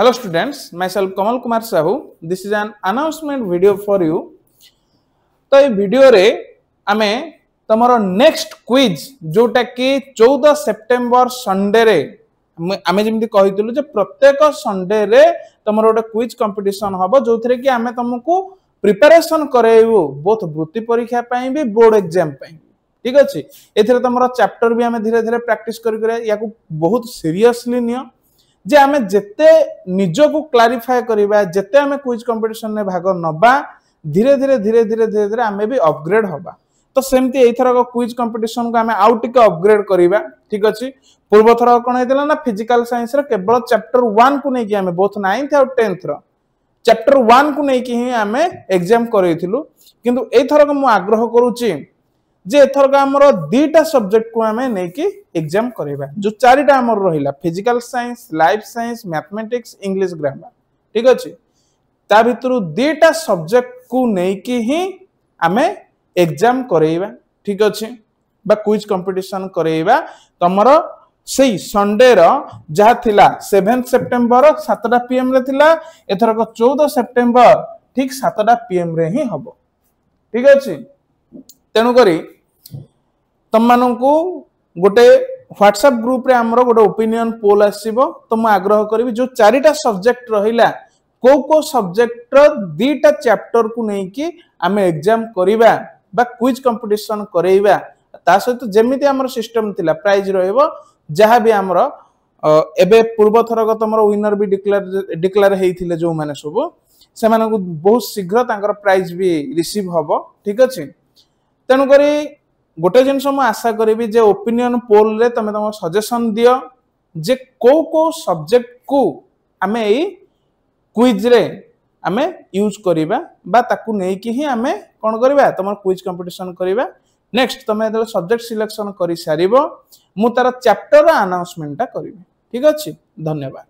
Hello students, myself Kamal Kumar Sahu. This is an announcement video for you. तो ये video रे आमे तमरो next quiz जोटा कि 14 सेप्टेम्बर संडे रे आमे जेमति कहितलु जे प्रत्येक संडे रे तमरो गोटे क्विज कंपटीशन हबो जोथरे कि आमे तुमको प्रिपरेशन करेइबो बोथ वृत्ति परीक्षा पई भी बोर्ड एग्जाम पई ठीक अछि एथिरे तमरो चैप्टर भी आमे धीरे धीरे प्रैक्टिस करि याकू बहुत सीरियसली नियो जे आमे जेते निजो को क्लैरिफाई करिबा जेते आमे क्विज कंपटीशन ने भाग नबा धीरे धीरे आमे भी अपग्रेड होबा तो सेमती एथरा को क्विज कंपटीशन को आमे आउट टिके अपग्रेड करिबा ठीक अछि पूर्व थरा कोन हेतला ना फिजिकल साइंस रे केवल चैप्टर 1 को नै कि आमे बोथ 9th और 10th रो चैप्टर 1 को नै कि ही आमे एग्जाम करैथिलु किंतु एथरा को मु आग्रह करूची जे एथर का हमरो दीटा सब्जेक्ट को हमें नै कि एग्जाम करैबा जो चारिटा हमर रहिला physical science life science mathematics English grammar ठीक अछि ता भितरु दीटा सब्जेक्ट को नै कि ही हमें एग्जाम करैबा ठीक अछि बा क्विज कंपटीशन करैबा तमरो सेही संडे रो जहा थिला 7 सेप्टेम्बर 7टा पीएम रे थिला एथर को 14 सेप्टेम्बर ठीक 7टा पीएम रे ही हबो ठीक अछि तेनु करी तम माननकु गोटे व्हाट्सएप ग्रुप रे हमरो गोटे ओपिनियन पोल आसीबो तो म आग्रह करबी जो चारिटा सब्जेक्ट रहिला को सब्जेक्ट रो दीटा चैप्टर को नै कि हमें एग्जाम करिबा बा क्विज कंपटीशन करैबा ता सहित जेमिति हमर सिस्टम थिला प्राइज रहइबो जहा भी हमरो एबे पूर्व थरक तमरो विनर भी डिक्लेयर हेइथिले जो माने सब से मानकु बहुत शीघ्र तांकर प्राइज भी रिसीव हबो ठीक अछि तेनु करी गोटे जिनस मु आशा करिबी जे ओपिनियन पोल रे तमे तम सजेशन दियो जे को सब्जेक्ट को हमें एई क्विज रे हमें यूज करिबा बा ताकू नै कि ही हमें कोन करिबा तमर क्विज कंपटीशन करिबा नेक्स्ट तमे एदल सब्जेक्ट सिलेक्शन करि सारिबो मु तार चैप्टर अनाउंसमेंट ता करिबी ठीक अछि धन्यवाद।